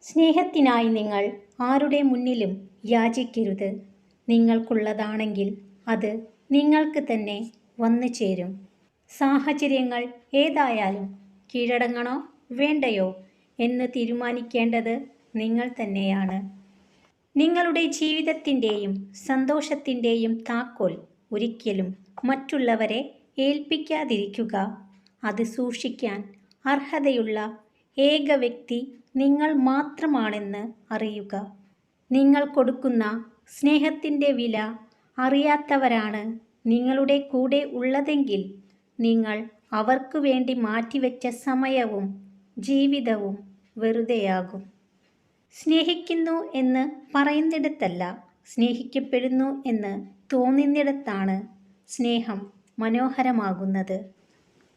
സ്നേഹത്തിനായി നിങ്ങൾ ആരുടെ മുന്നിലും യാചിക്കരുത്. നിങ്ങൾക്കുള്ളതാണെങ്കിൽ അത് നിങ്ങൾക്ക് തന്നെ വന്നു ചേരും. സാഹചര്യങ്ങൾ ഏതായാലും കീഴടങ്ങണോ വേണ്ടയോ എന്ന് തീരുമാനിക്കേണ്ടത് നിങ്ങൾ തന്നെയാണ്. നിങ്ങളുടെ ജീവിതത്തിൻ്റെയും സന്തോഷത്തിൻ്റെയും താക്കോൽ ഒരിക്കലും മറ്റുള്ളവരെ ഏൽപ്പിക്കാതിരിക്കുക. അത് സൂക്ഷിക്കാൻ അർഹതയുള്ള ഏക വ്യക്തി നിങ്ങൾ മാത്രമാണെന്ന് അറിയുക. നിങ്ങൾ കൊടുക്കുന്ന സ്നേഹത്തിൻ്റെ വില അറിയാത്തവരാണ് നിങ്ങളുടെ കൂടെ ഉള്ളതെങ്കിൽ നിങ്ങൾ അവർക്ക് വേണ്ടി മാറ്റിവെച്ച സമയവും ജീവിതവും വെറുതെയാകും. സ്നേഹിക്കുന്നു എന്ന് പറയുന്നിടത്തല്ല, സ്നേഹിക്കപ്പെടുന്നു എന്ന് തോന്നുന്നിടത്താണ് സ്നേഹം മനോഹരമാകുന്നത്.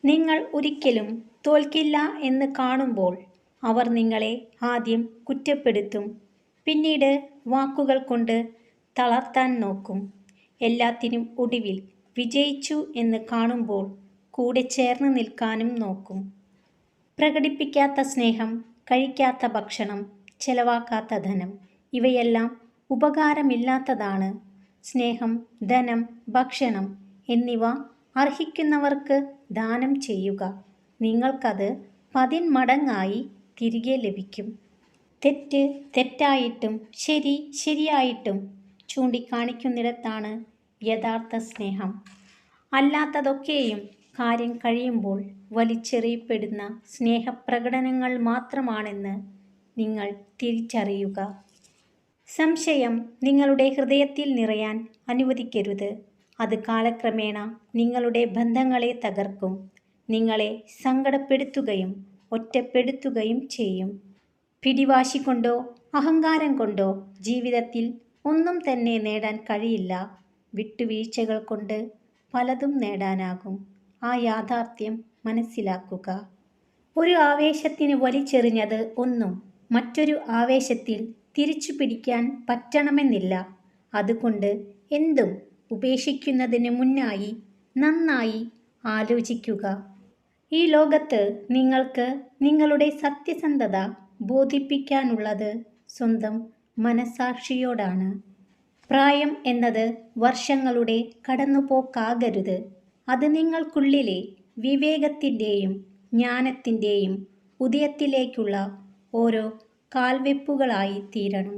നിങ്ങൾ ഒരിക്കലും തോൽക്കില്ല എന്ന് കാണുമ്പോൾ അവർ നിങ്ങളെ ആദ്യം കുറ്റപ്പെടുത്തും, പിന്നീട് വാക്കുകൾ കൊണ്ട് തളർത്താൻ നോക്കും. എല്ലാത്തിനും ഒടുവിൽ വിജയിച്ചു എന്ന് കാണുമ്പോൾ കൂടെ ചേർന്ന് നിൽക്കാനും നോക്കും. പ്രകടിപ്പിക്കാത്ത സ്നേഹം, കഴിക്കാത്ത ഭക്ഷണം, ചെലവാക്കാത്ത ധനം, ഇവയെല്ലാം ഉപകാരമില്ലാത്തതാണ്. സ്നേഹം, ധനം, ഭക്ഷണം എന്നിവ അർഹിക്കുന്നവർക്ക് ദാനം ചെയ്യുക. നിങ്ങൾക്കത് 10 മടങ്ങായി തിരികെ ലഭിക്കും. തെറ്റ് തെറ്റായിട്ടും ശരി ശരിയായിട്ടും ചൂണ്ടിക്കാണിക്കുന്നിടത്താണ് യഥാർത്ഥ സ്നേഹം. അല്ലാത്തതൊക്കെയും കാര്യം കഴിയുമ്പോൾ വലിച്ചെറിയപ്പെടുന്ന സ്നേഹപ്രകടനങ്ങൾ മാത്രമാണെന്ന് നിങ്ങൾ തിരിച്ചറിയുക. സംശയം നിങ്ങളുടെ ഹൃദയത്തിൽ നിറയാൻ അനുവദിക്കരുത്. അത് കാലക്രമേണ നിങ്ങളുടെ ബന്ധങ്ങളെ തകർക്കും, നിങ്ങളെ സങ്കടപ്പെടുത്തുകയും ഒറ്റപ്പെടുത്തുകയും ചെയ്യും. പിടിവാശി കൊണ്ടോ അഹങ്കാരം കൊണ്ടോ ജീവിതത്തിൽ ഒന്നും തന്നെ നേടാൻ കഴിയില്ല. വിട്ടുവീഴ്ചകൾ കൊണ്ട് പലതും നേടാനാകും. ആ യാഥാർത്ഥ്യം മനസ്സിലാക്കുക. ഒരു ആവേശത്തിന് വലിച്ചെറിഞ്ഞത് ഒന്നും മറ്റൊരു ആവേശത്തിൽ തിരിച്ചു പിടിക്കാൻ പറ്റണമെന്നില്ല. അതുകൊണ്ട് എന്തും ഉപേക്ഷിക്കുന്നതിന് മുന്നായി നന്നായി ആലോചിക്കുക. ഈ ലോകത്ത് നിങ്ങൾക്ക് നിങ്ങളുടെ സത്യസന്ധത ബോധിപ്പിക്കാനുള്ളത് സ്വന്തം മനസാക്ഷിയോടാണ്. പ്രായം എന്നത് വർഷങ്ങളുടെ കടന്നുപോക്കാകരുത്. അത് നിങ്ങൾക്കുള്ളിലെ വിവേകത്തിൻ്റെയും ജ്ഞാനത്തിൻ്റെയും ഉദയത്തിലേക്കുള്ള ഓരോ കാൽവെപ്പുകളായി തീരണം.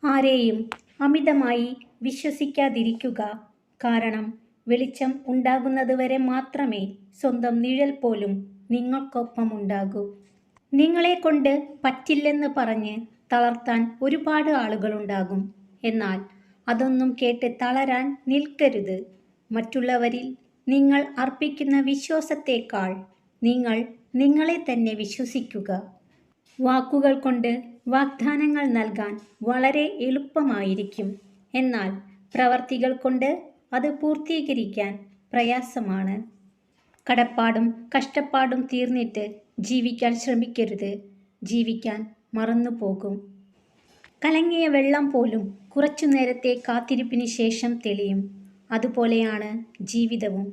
ആരെയും അമിതമായി വിശ്വസിക്കാതിരിക്കുക. കാരണം വെളിച്ചം ഉണ്ടാകുന്നതുവരെ മാത്രമേ സ്വന്തം നിഴൽ പോലും നിങ്ങൾക്കൊപ്പമുണ്ടാകൂ. നിങ്ങളെക്കൊണ്ട് പറ്റില്ലെന്ന് പറഞ്ഞ് തളർത്താൻ ഒരുപാട് ആളുകളുണ്ടാകും. എന്നാൽ അതൊന്നും കേട്ട് തളരാൻ നിൽക്കരുത്. മറ്റുള്ളവരിൽ നിങ്ങൾ അർപ്പിക്കുന്ന വിശ്വാസത്തേക്കാൾ നിങ്ങൾ നിങ്ങളെ തന്നെ വിശ്വസിക്കുക. വാക്കുകൾ കൊണ്ട് വാഗ്ദാനങ്ങൾ നൽകാൻ വളരെ എളുപ്പമായിരിക്കും. എന്നാൽ പ്രവർത്തികൾ കൊണ്ട് അത് പൂർത്തീകരിക്കാൻ പ്രയാസമാണ്. കടപ്പാടും കഷ്ടപ്പാടും തീർന്നിട്ട് ജീവിക്കാൻ ശ്രമിക്കരുത്. ജീവിക്കാൻ മറന്നുപോകും. കലങ്ങിയ വെള്ളം പോലും കുറച്ചു നേരത്തെ കാത്തിരിപ്പിന് ശേഷം തെളിയും. അതുപോലെയാണ് ജീവിതവും.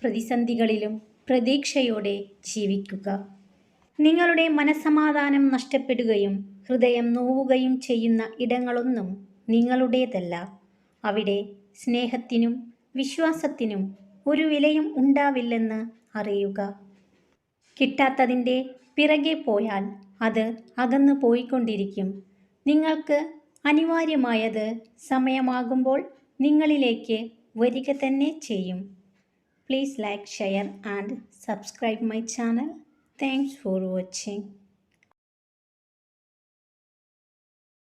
പ്രതിസന്ധികളിലും പ്രതീക്ഷയോടെ ജീവിക്കുക. നിങ്ങളുടെ മനസ്സമാധാനം നഷ്ടപ്പെടുകയും ഹൃദയം നോവുകയും ചെയ്യുന്ന ഇടങ്ങളൊന്നും നിങ്ങളുടേതല്ല. അവിടെ സ്നേഹത്തിനും വിശ്വാസത്തിനും ഒരു വിലയും ഉണ്ടാവില്ലെന്ന് അറിയുക. കിട്ടാത്തതിൻ്റെ പിറകെ പോയാൽ അത് അകന്നു പോയിക്കൊണ്ടിരിക്കും. നിങ്ങൾക്ക് അനിവാര്യമായത് സമയമാകുമ്പോൾ നിങ്ങളിലേക്ക് വരിക തന്നെ ചെയ്യും. Please like, share and subscribe my channel. Thanks for watching.